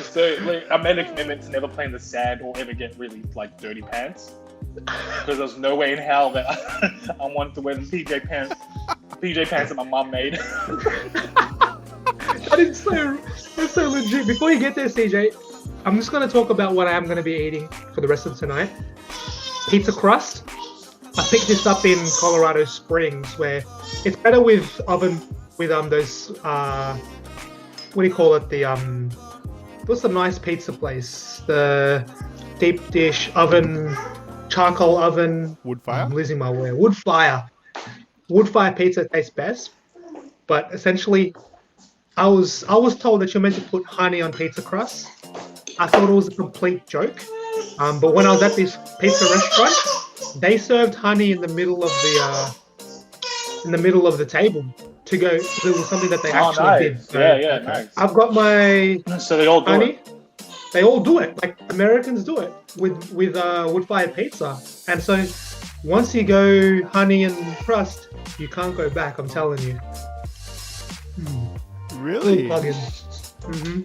So like, I made a commitment to never play in the sand or ever get really like dirty pants, because there's no way in hell that I wanted to wear the PJ pants that my mom made. That's so legit. Before you get there, CJ, I'm just gonna talk about what I am gonna be eating for the rest of tonight. Pizza crust. I picked this up in Colorado Springs, where it's better with oven with those what do you call it, what's the nice pizza place? The deep dish oven, charcoal oven. Wood fire? I'm losing my word. Wood fire. Wood fire pizza tastes best. But essentially, I was told that you're meant to put honey on pizza crust. I thought it was a complete joke. But when I was at this pizza restaurant, they served honey in the middle of the table to go. It was something that they actually did. So Nice. I've got my So they all do honey. it. They all do it. Like Americans do it with wood fired pizza. And so once you go honey and crust, you can't go back. I'm telling you. Really? Mm-hmm.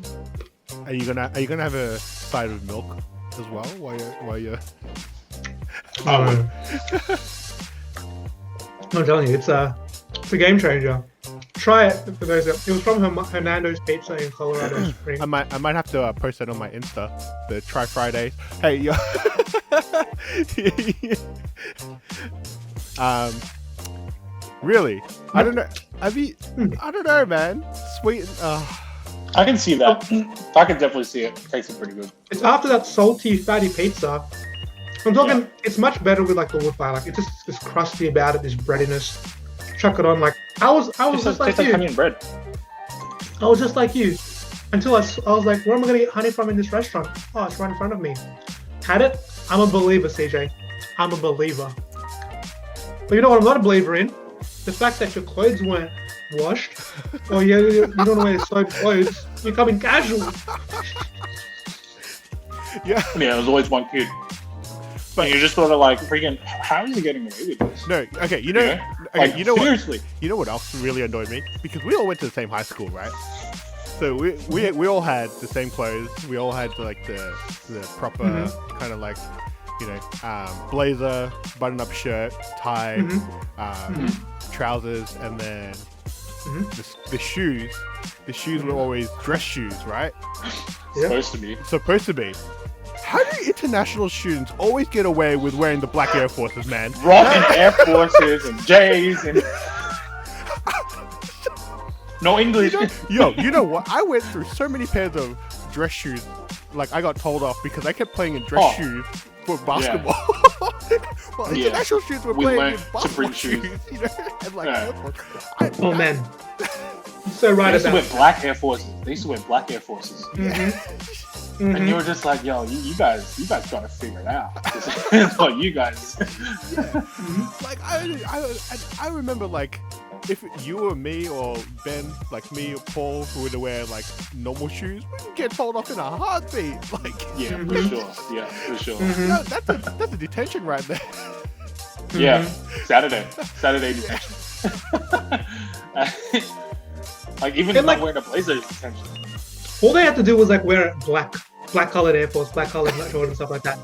Are you gonna have a side of milk as well while you're? I'm telling you, it's a game changer. Try it for those. It was from Hernando's Pizza in Colorado Springs. I might have to post that on my Insta. The Try Fridays. Hey, yo. Really? I don't know. I don't know, man. Sweet. I can see that. I can definitely see it. Tastes pretty good. It's after that salty, fatty pizza. I'm talking. It's much better with like the wood fire. Like it's just this crusty about it, this breadiness. Chuck it on. Like I was just like you. Onion bread. I was just like you. Until I was like, where am I gonna get honey from in this restaurant? Oh, it's right in front of me. Had it. I'm a believer, CJ. I'm a believer. But you know what I'm not a believer in? The fact that your clothes weren't washed, or you don't wear soaked clothes. You're coming casual. Yeah. Yeah, there was always one kid. But you just sort of like, freaking, how is he getting away with this? No, okay, you know, Yeah? okay, Like, you know seriously. what? You know what else really annoyed me? Because we all went to the same high school, right? So we all had the same clothes. We all had like the proper kind of like, you know, blazer, button-up shirt, tie, trousers, and then the shoes. The shoes were always dress shoes, right? Yeah. Supposed to be. How do international students always get away with wearing the black Air Forces, man? Rocking Air Forces and J's and no English. You know what? I went through so many pairs of dress shoes. Like I got told off because I kept playing in dress shoes for basketball. Well, international students were playing in basketball shoes. You know, and like Air Force. Oh man, so right They used to about wear black Air Forces. They used to wear black Air Forces. And you were just like, yo, you guys gotta figure it out. It's what you guys. Like I remember like if you or me or Ben, like me or Paul, who were to wear like normal shoes, we would get told off in a heartbeat. Like Yeah, for sure. Yeah, for sure. no, that's a detention right there. Yeah, Saturday detention. Like even And, not like- wearing a blazer is detention. all they had to do was like wear black colored Air Force, black colored Jordan, stuff like that.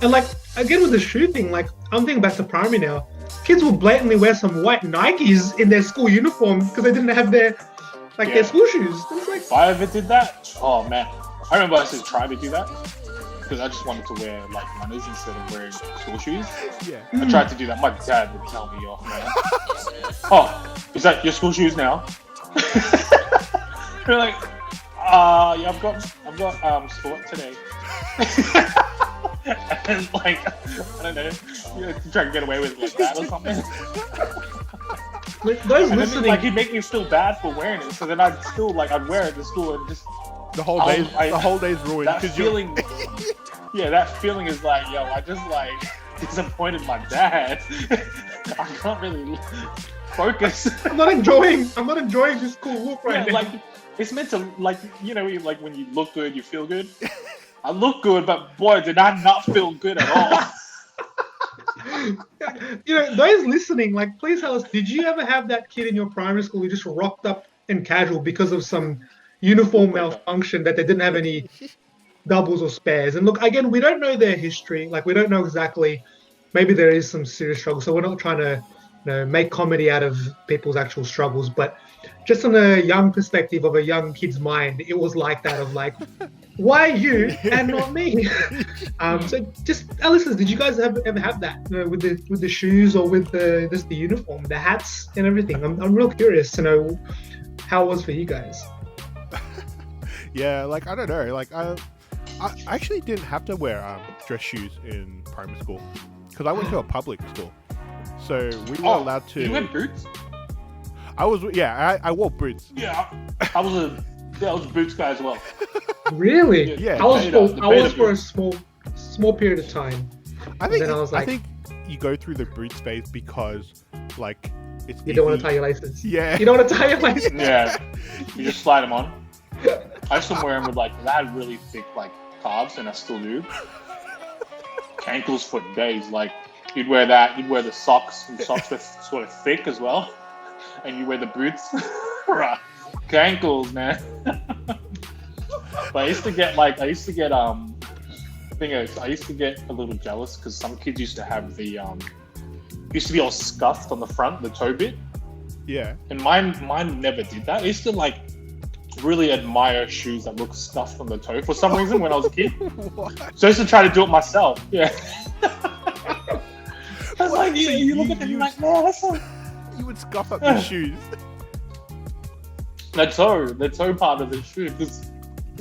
And like again with the shoe thing, like I'm thinking back to primary now. Kids will blatantly wear some white Nikes in their school uniform because they didn't have their their school shoes. It's like, If I ever did that, oh man, I remember I used to try to do that because I just wanted to wear like runners instead of wearing school shoes. Yeah. I tried to do that. My dad would tell me off, man. Oh, is that your school shoes now? They're like, yeah, I've got sport today. And like, I don't know, try to get away with it like that or something. those And then listening, like he'd make me feel bad for wearing it, so then I'd wear it to school and just the whole day's ruined. That feeling, that feeling is like, yo, I just like disappointed my dad. I can't really focus. I'm not enjoying this cool look right now. Like it's meant to, like, you know, like when you look good, you feel good. I look good, but boy, did I not feel good at all. You know, those listening, like, please tell us, did you ever have that kid in your primary school who just rocked up in casual because of some uniform malfunction that they didn't have any doubles or spares? And look, again, we don't know their history. Like, we don't know exactly. Maybe there is some serious struggle. So we're not trying to, you know, make comedy out of people's actual struggles. But just from a young perspective of a young kid's mind, it was like that of like, why you and not me? So just, our listeners, did you guys ever have that, you know, with the shoes or with the uniform, the hats and everything? I'm real curious to know how it was for you guys. Yeah, like, I don't know. Like, I actually didn't have to wear dress shoes in primary school because I went to a public school. So we were allowed to... You had boots? I wore boots. Yeah, I was a boots guy as well. Really? Yeah. I was for a small period of time. I think you go through the boots phase because, like, it's you don't want to tie your laces. Yeah. You don't want to tie your laces. Yeah. You just slide them on. I used to wear them with, like, I had really thick, like, calves, and I still do. Cankles for days. Like, you'd wear that, you'd wear the socks, and socks were sort of thick as well. And you wear the boots. Cankles, man. But I used to get a little jealous because some kids used to have the used to be all scuffed on the front, the toe bit. Yeah. And mine never did that. I used to like really admire shoes that look scuffed on the toe for some reason when I was a kid. So I used to try to do it myself. Yeah. I was like, you look at them, you're like, man, that's so... You would scuff up your shoes. The toe part of the shoe, because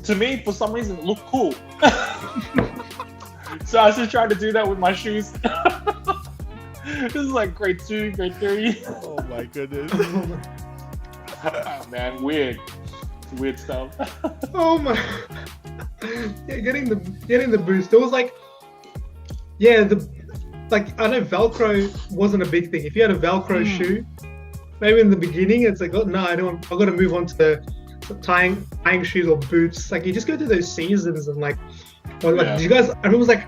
to me, for some reason, it looked cool. So I was just trying to do that with my shoes. This is like grade 2, grade 3. Oh my goodness. Man, weird stuff. Oh my! Yeah, getting the boost. It was like, yeah, I know Velcro wasn't a big thing. If you had a Velcro shoe, maybe in the beginning it's like, oh no, I don't. I've got to move on to tying shoes or boots. Like, you just go through those seasons and like, did you guys? I was like,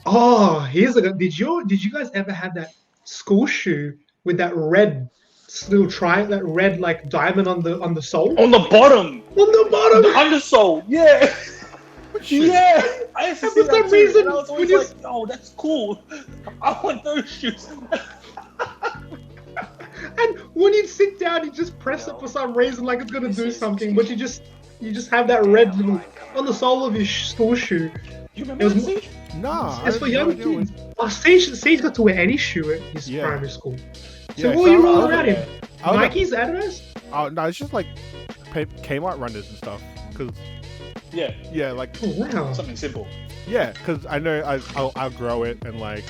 oh, did you guys ever have that school shoe with that red little that red like diamond on the sole? On the bottom. The undersole. Yeah. Yeah. I used to see for some that too, reason, and I was always like, oh, that's cool. I want those shoes. And when you sit down, you just press it for some reason, like it's gonna do something, but you just have that red little on the sole of your school shoe. You remember that? No. It's for young kids. Oh, Sage got to wear any shoe at his primary school. So Yeah, what were you rolling around in? like- Nikes, Adidas? Oh no, it's just like Kmart runners and stuff. Cause Yeah, like Oh wow. something simple. yeah, cause I know I'll outgrow it and like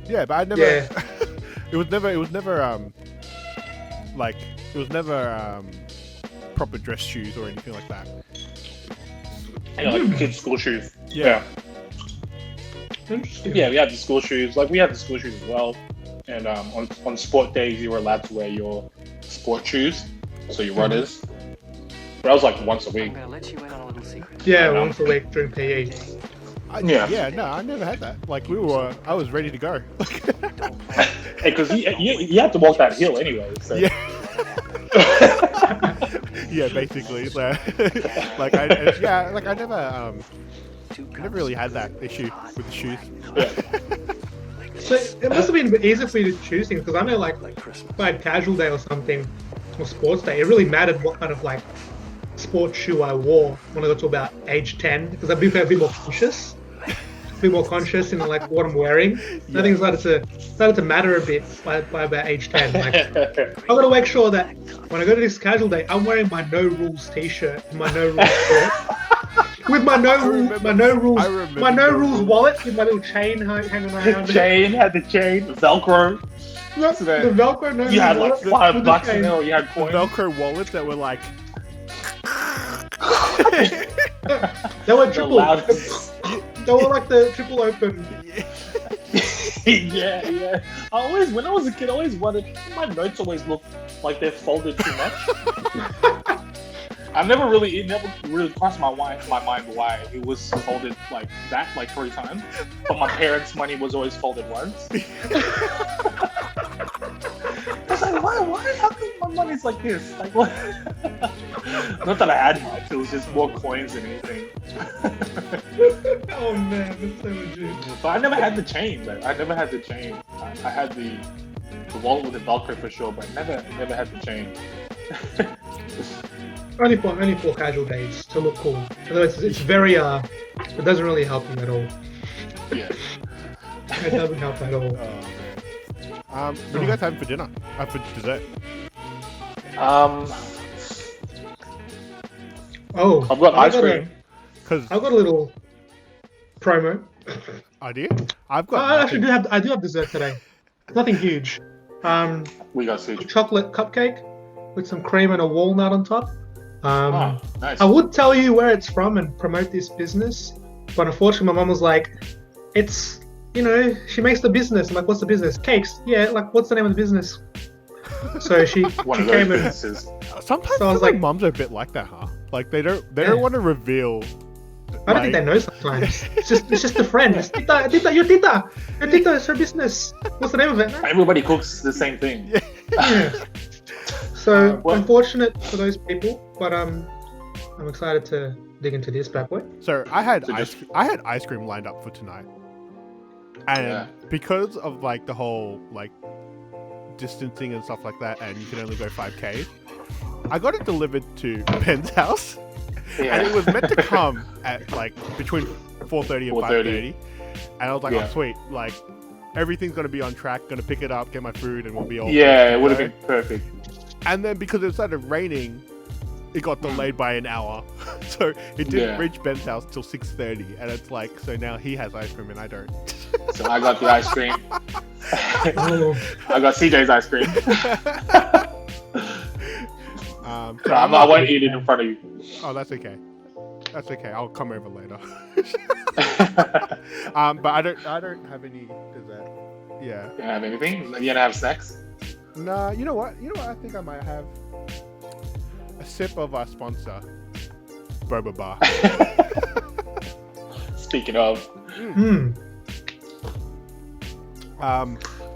but I never. Yeah. It was never proper dress shoes or anything like that. Yeah, like kids' school shoes. Yeah. Interesting. Yeah, we had the school shoes. Like, we had the school shoes as well. And on sport days, you were allowed to wear your sport shoes, so your runners. But that was like once a week. I'm gonna let you in on a little secret. Yeah, once a week during PE. No, I never had that. Like, I was ready to go. Hey, because you had to walk that hill anyway. So. Yeah. Yeah, basically. Like I never really had that issue with the shoes. Yeah. So it must have been a bit easier for you to choose things, because I know, like, if I had casual day or something, or sports day, it really mattered what kind of like sports shoe I wore when I got to about age 10, because I'd be a bit more conscious. In like what I'm wearing. I think it started to matter a bit by about age 10. Like, I've got to make sure that when I go to this casual day, I'm wearing my no rules t-shirt and my no rules shirt. With my no rules wallet with my little chain hanging around. Had the chain, Velcro. The Velcro no. You had like $5 in there. You had coins. Velcro wallets that were like. They were The triple. loudest. They were like the triple open. Yeah. When I was a kid, I always wondered, my notes always look like they're folded too much. It never really crossed my mind why it was folded like that, like 3 times. But my parents' money was always folded once. I was like, why? How come my money's like this? Like, what? Not that I had much, it was just more coins than anything. Oh man, that's so legit. But I never had the chain, though. I never had the chain. I had the wallet with the Velcro for sure, but never had the chain. Only for casual days to look cool. Otherwise, it's very it doesn't really help you at all. Yeah. It doesn't help at all. What do you guys have for dinner? For dessert? Oh, I've got ice cream. I've got a little promo. Idea? I've got. I actually do have dessert today. Nothing huge. We got sushi. Chocolate cupcake with some cream and a walnut on top. Nice. I would tell you where it's from and promote this business, but unfortunately my mum was like, it's, she makes the business. I'm like, what's the business? Cakes. Yeah, like, what's the name of the business? So she came and... Sometimes So I was like like- mums are a bit like that, huh? Like they don't want to reveal. I don't think they know sometimes. It's just a friend. It's tita, your tita. Your tita is her business. What's the name of it? Everybody cooks the same thing. Yeah. So Well- unfortunate for those people, but I'm excited to dig into this bad boy. So I had So ice cream lined up for tonight, and because of like the whole like distancing and stuff like that, and you can only go 5K, I got it delivered to Ben's house, and it was meant to come at like between 4:30 and 5:30, and I was like, oh sweet, like everything's gonna be on track, gonna pick it up, get my food, and we'll be all Yeah, it would have been perfect. And then because it started raining, it got delayed by an hour, so it didn't reach Ben's house till 6:30, and it's like, so now he has ice cream and I don't. So I got the ice cream. Oh. I got CJ's ice cream. So I won't eat it in front of you. Oh, that's okay. That's okay. I'll come over later. But I don't have any dessert. Yeah. You don't have anything? You don't have snacks? Nah. You know what? I think I might have a sip of our sponsor, Boba Bar. Speaking of.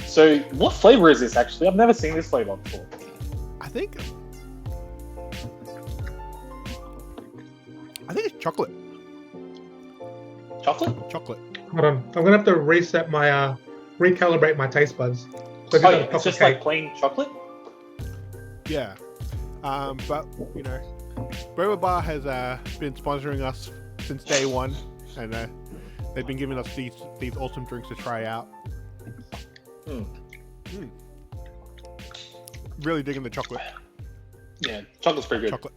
So what flavor is this actually? I've never seen this flavor before. I think it's chocolate. Chocolate? Chocolate. Hold on, I'm gonna have to recalibrate my taste buds. So Oh yeah, it's just like plain chocolate? Yeah. But Boba Bar has been sponsoring us since day one, and they've been giving us these awesome drinks to try out. Really digging the chocolate. Yeah, chocolate's pretty good. Chocolate.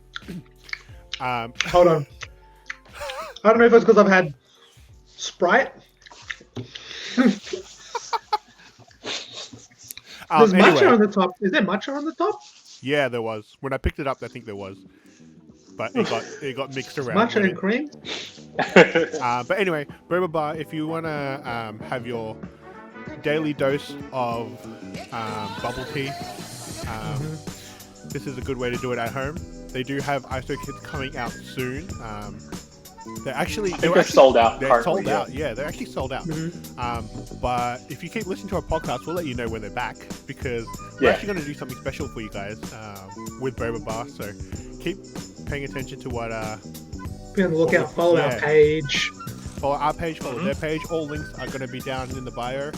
Hold on. I don't know if it's because I've had Sprite. There's matcha on the top. Is there matcha on the top? Yeah, there was. When I picked it up, I think there was, but it got mixed around. Matcha and cream. But anyway, Boba Bar, if you wanna have your daily dose of bubble tea, this is a good way to do it at home. They do have ISO kits coming out soon. They're sold out. They're currently, sold out. Yeah, they're actually sold out. But if you keep listening to our podcast, we'll let you know when they're back, because we're actually going to do something special for you guys with Boba Bar. So keep paying attention to what. Be on the lookout. Follow our page. Follow our page. Follow their page. All links are going to be down in the bio.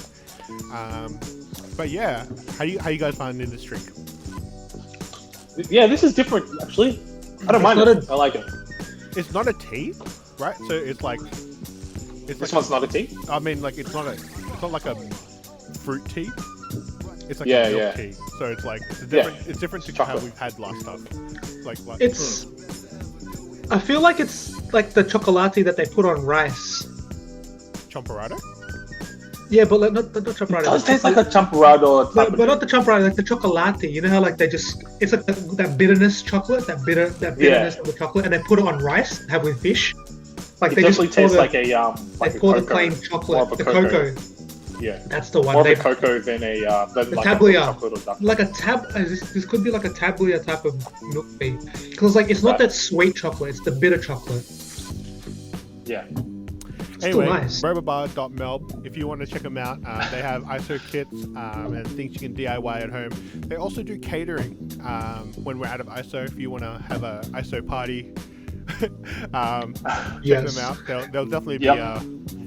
But yeah, how you guys finding this drink? Yeah, this is different actually. I don't mind it. I like it. It's not a tea, right? So it's like This one's not a tea? I mean, like it's not like a fruit tea. It's like a milk tea. So it's like it's different to how we've had last time. It's. I feel like it's like the chocolate that they put on rice. Chomperado? Yeah, but like, not It does taste like a champorado type but not the chocolate, like the chocolate. You know how like they just it's like that bitterness chocolate, that bitterness of the chocolate, and they put it on rice, have with fish. Like It they definitely just pour tastes the, like a they like pour a the cocoa. plain More chocolate, of a the cocoa. cocoa. Yeah, That's the one. more of a cocoa than a than like tablia. a chocolate or dark. Like a this could be like a tablia type of milk tea, because like it's not that sweet chocolate, it's the bitter chocolate. Yeah. Anyway, nice. bobabar.melb, if you want to check them out, they have ISO kits and things you can DIY at home. They also do catering when we're out of ISO. If you want to have a ISO party, check them out. They'll definitely be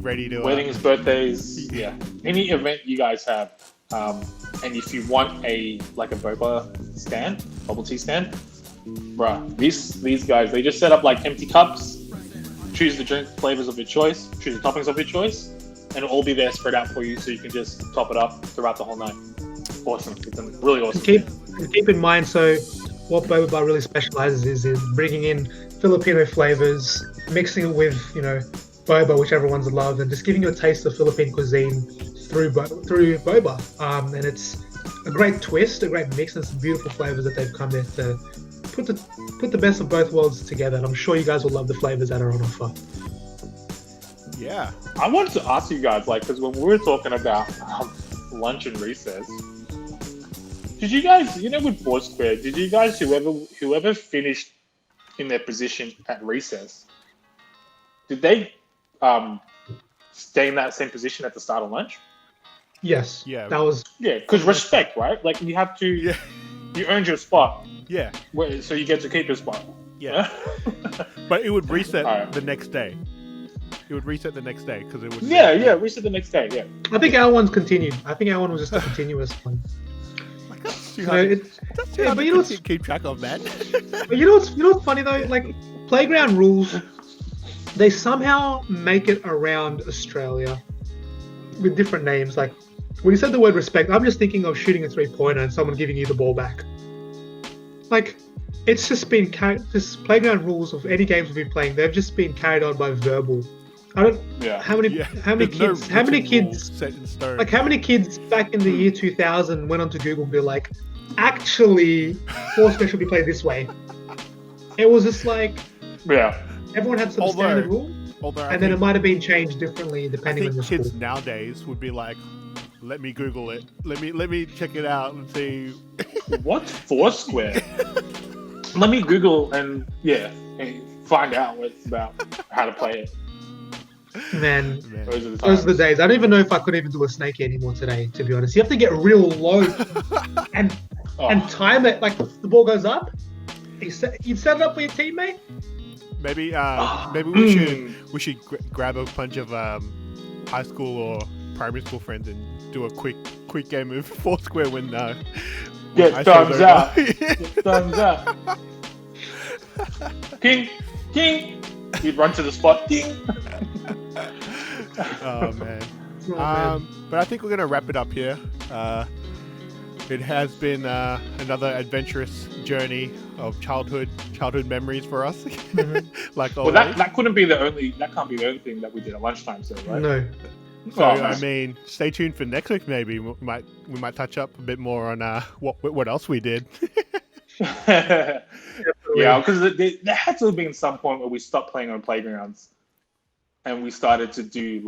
ready to... Weddings, birthdays, yeah. Any event you guys have. And if you want a boba stand, bubble tea stand, bruh, these guys, they just set up like empty cups. Choose the drink flavors of your choice, choose the toppings of your choice, and it'll all be there spread out for you so you can just top it up throughout the whole night. Awesome. It's really awesome. Keep in mind, so what Boba Bar really specializes is in bringing in Filipino flavors, mixing it with, boba, which everyone's loved, and just giving you a taste of Philippine cuisine through boba. And it's a great twist, a great mix, and some beautiful flavors that they've come there to put the best of both worlds together, and I'm sure you guys will love the flavors that are on offer. Yeah. I wanted to ask you guys, because when we were talking about lunch and recess, did you guys, with Foursquare, did you guys, whoever finished in their position at recess, did they stay in that same position at the start of lunch? Yes. Yeah. That was... Yeah, because respect, right? Like, you have to... Yeah. You earned your spot. Yeah. So you get to keep your spot. Yeah. But it would reset the next day. It would reset the next day because it would... reset the next day, yeah. I think our one's continued. I think our one was just a continuous one. That's too hard to keep track of, man. But you know what's funny though? Like, playground rules, they somehow make it around Australia with different names. Like, when you said the word respect, I'm just thinking of shooting a 3-pointer and someone giving you the ball back. Like, it's just been this playground rules of any games we've been playing. They've just been carried on by verbal. I don't. Yeah. How many kids set in stone. Like, how many kids back in the year 2000 went onto Google and be like, actually, Foursquare should be played this way. It was just like, everyone had some standard rule, and then it might have been changed differently depending on the school. Kids nowadays would be like, let me Google it. Let me check it out and see. What's Foursquare? Let me Google and find out what's about how to play it. Man, those are the days. I don't even know if I could even do a Snakey anymore today, to be honest. You have to get real low and time it. Like, the ball goes up. You set it up for your teammate. Maybe we should grab a bunch of high school or primary school friends and do a quick game of Foursquare when thumbs up. Thumbs up. King. He'd run to the spot. Ding. Oh man. But I think we're gonna wrap it up here. It has been another adventurous journey of childhood memories for us. Like always. Well, that can't be the only thing that we did at lunchtime, so right? No. So I mean, stay tuned for next week. Maybe we might touch up a bit more on what else we did. Yeah, because there had to have been some point where we stopped playing on playgrounds, and we started to do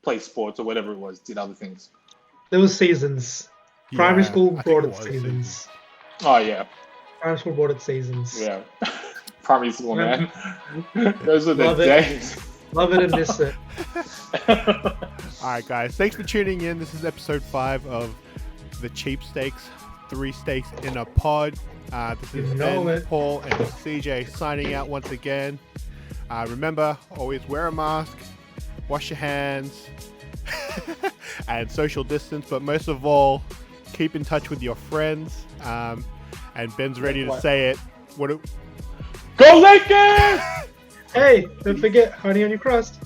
play sports or whatever it was, did other things. There was seasons. Primary school brought its seasons. Oh yeah. Primary school brought its seasons. Yeah. Primary school, man. Those are the days. Love it and miss it. Alright guys, thanks for tuning in. This is episode 5 of the Cheapsteaks, 3 steaks in a pod. This is Ben, Paul, and CJ signing out once again. Remember, always wear a mask, wash your hands, and social distance, but most of all, keep in touch with your friends. And Ben's ready to say it. Go Lakers! Hey, don't forget, honey on your crust.